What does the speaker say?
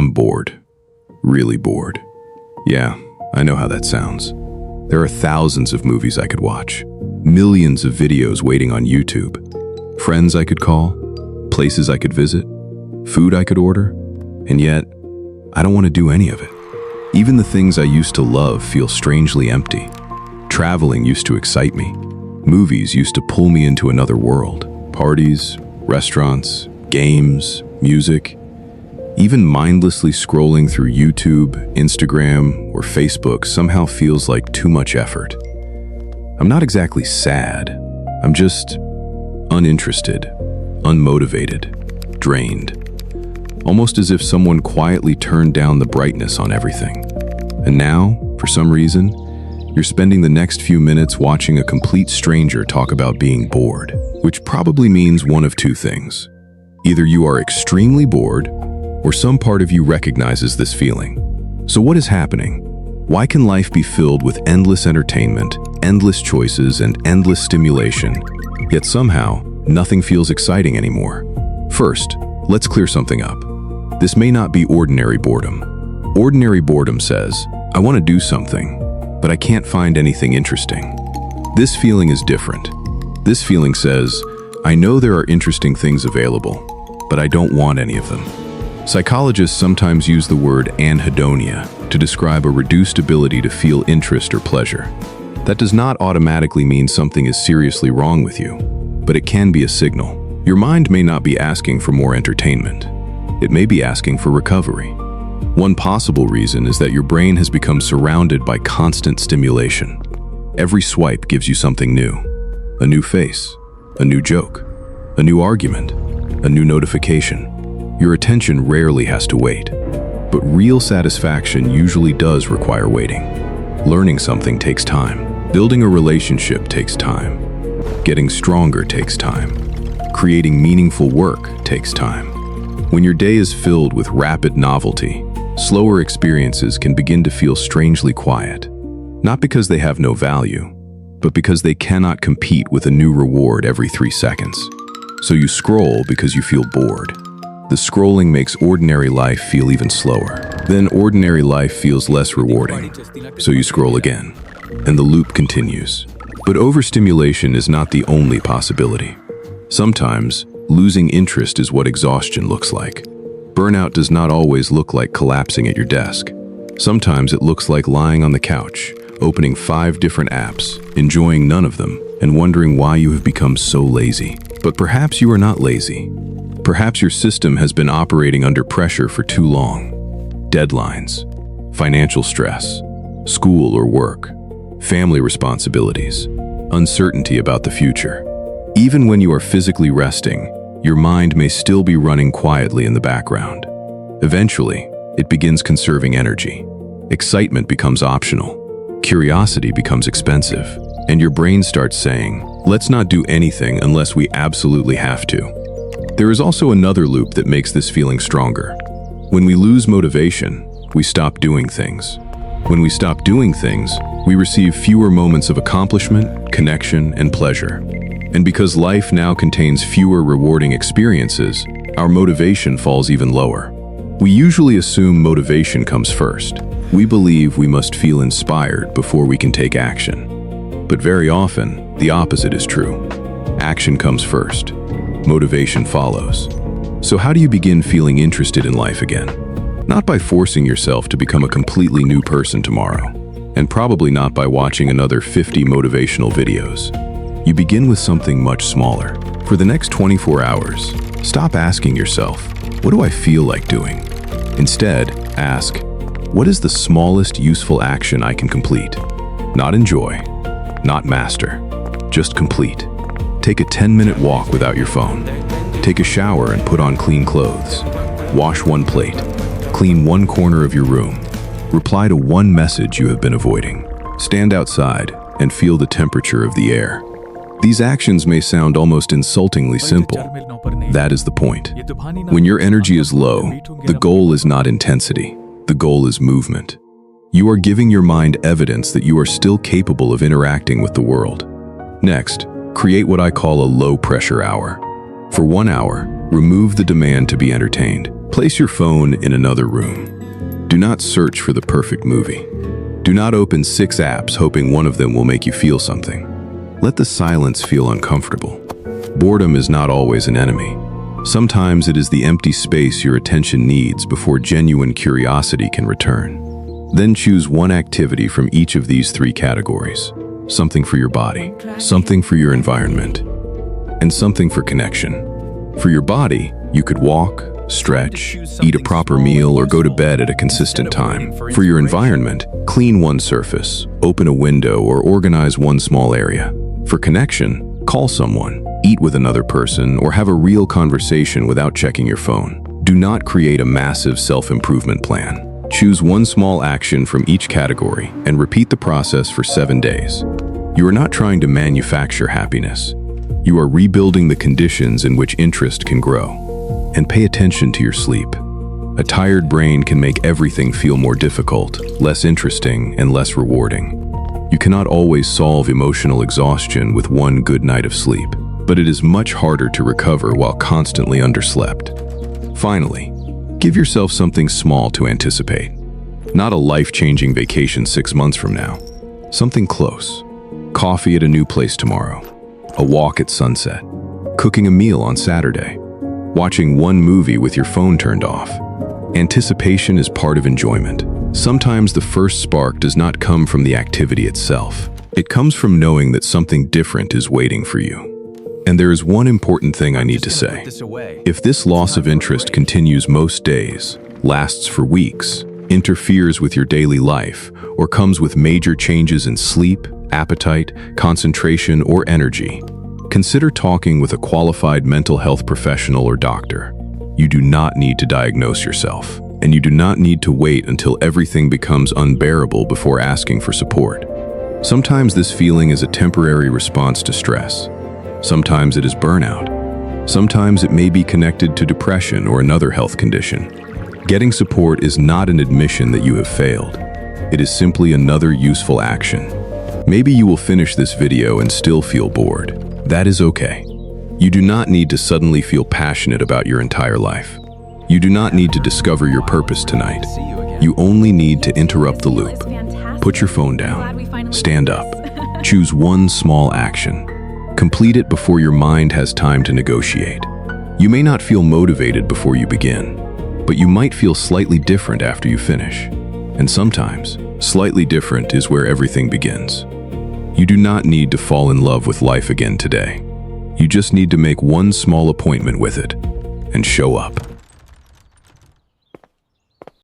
I'm bored. Really bored. Yeah, I know how that sounds. There are thousands of movies I could watch, millions of videos waiting on YouTube, friends I could call, places I could visit, food I could order, and yet, I don't want to do any of it. Even the things I used to love feel strangely empty. Traveling used to excite me. Movies used to pull me into another world. Parties, restaurants, games, music. Even mindlessly scrolling through YouTube, Instagram, or Facebook somehow feels like too much effort. I'm not exactly sad. I'm just uninterested, unmotivated, drained. Almost as if someone quietly turned down the brightness on everything. And now, for some reason, you're spending the next few minutes watching a complete stranger talk about being bored, which probably means one of two things. Either you are extremely bored, or some part of you recognizes this feeling. So what is happening? Why can life be filled with endless entertainment, endless choices, and endless stimulation, yet somehow nothing feels exciting anymore? First, let's clear something up. This may not be ordinary boredom. Ordinary boredom says, I want to do something, but I can't find anything interesting. This feeling is different. This feeling says, I know there are interesting things available, but I don't want any of them. Psychologists sometimes use the word anhedonia to describe a reduced ability to feel interest or pleasure. That does not automatically mean something is seriously wrong with you, but it can be a signal. Your mind may not be asking for more entertainment. It may be asking for recovery. One possible reason is that your brain has become surrounded by constant stimulation. Every swipe gives you something new. A new face, a new joke, a new argument, a new notification. Your attention rarely has to wait, but real satisfaction usually does require waiting. Learning something takes time. Building a relationship takes time. Getting stronger takes time. Creating meaningful work takes time. When your day is filled with rapid novelty, slower experiences can begin to feel strangely quiet. Not because they have no value, but because they cannot compete with a new reward every 3 seconds. So you scroll because you feel bored. The scrolling makes ordinary life feel even slower. Then ordinary life feels less rewarding. So you scroll again, and the loop continues. But overstimulation is not the only possibility. Sometimes, losing interest is what exhaustion looks like. Burnout does not always look like collapsing at your desk. Sometimes it looks like lying on the couch, opening 5 different apps, enjoying none of them, and wondering why you have become so lazy. But perhaps you are not lazy. Perhaps your system has been operating under pressure for too long. Deadlines, financial stress, school or work, family responsibilities, uncertainty about the future. Even when you are physically resting, your mind may still be running quietly in the background. Eventually, it begins conserving energy. Excitement becomes optional. Curiosity becomes expensive. And your brain starts saying, let's not do anything unless we absolutely have to. There is also another loop that makes this feeling stronger. When we lose motivation, we stop doing things. When we stop doing things, we receive fewer moments of accomplishment, connection, and pleasure. And because life now contains fewer rewarding experiences, our motivation falls even lower. We usually assume motivation comes first. We believe we must feel inspired before we can take action. But very often, the opposite is true. Action comes first. Motivation follows. So how do you begin feeling interested in life again? Not by forcing yourself to become a completely new person tomorrow, and probably not by watching another 50 motivational videos. You begin with something much smaller. For the next 24 hours, stop asking yourself, what do I feel like doing? Instead, ask, what is the smallest useful action I can complete? Not enjoy, not master, just complete. Take a 10-minute walk without your phone. Take a shower and put on clean clothes. Wash 1 plate. Clean 1 corner of your room. Reply to 1 message you have been avoiding. Stand outside and feel the temperature of the air. These actions may sound almost insultingly simple. That is the point. When your energy is low, the goal is not intensity. The goal is movement. You are giving your mind evidence that you are still capable of interacting with the world. Next, create what I call a low-pressure hour. For 1 hour, remove the demand to be entertained. Place your phone in another room. Do not search for the perfect movie. Do not open 6 apps hoping one of them will make you feel something. Let the silence feel uncomfortable. Boredom is not always an enemy. Sometimes it is the empty space your attention needs before genuine curiosity can return. Then choose one activity from each of these 3 categories. Something for your body, something for your environment, and something for connection. For your body, you could walk, stretch, eat a proper meal, or go to bed at a consistent time. For your environment, clean one surface, open a window, or organize one small area. For connection, call someone, eat with another person, or have a real conversation without checking your phone. Do not create a massive self-improvement plan. Choose one small action from each category and repeat the process for 7 days. You are not trying to manufacture happiness. You are rebuilding the conditions in which interest can grow. And pay attention to your sleep. A tired brain can make everything feel more difficult, less interesting, and less rewarding. You cannot always solve emotional exhaustion with one good night of sleep, but it is much harder to recover while constantly underslept. Finally, give yourself something small to anticipate. Not a life-changing vacation 6 months from now. Something close. Coffee at a new place tomorrow. A walk at sunset. Cooking a meal on Saturday. Watching one movie with your phone turned off. Anticipation is part of enjoyment. Sometimes the first spark does not come from the activity itself. It comes from knowing that something different is waiting for you. And there is one important thing I need to say. If this loss of interest continues most days, lasts for weeks, interferes with your daily life, or comes with major changes in sleep, appetite, concentration, or energy, consider talking with a qualified mental health professional or doctor. You do not need to diagnose yourself, and you do not need to wait until everything becomes unbearable before asking for support. Sometimes this feeling is a temporary response to stress. Sometimes it is burnout. Sometimes it may be connected to depression or another health condition. Getting support is not an admission that you have failed. It is simply another useful action. Maybe you will finish this video and still feel bored. That is okay. You do not need to suddenly feel passionate about your entire life. You do not need to discover your purpose tonight. You only need to interrupt the loop. Put your phone down. Stand up. Choose one small action. Complete it before your mind has time to negotiate. You may not feel motivated before you begin, but you might feel slightly different after you finish. And sometimes, slightly different is where everything begins. You do not need to fall in love with life again today. You just need to make one small appointment with it and show up.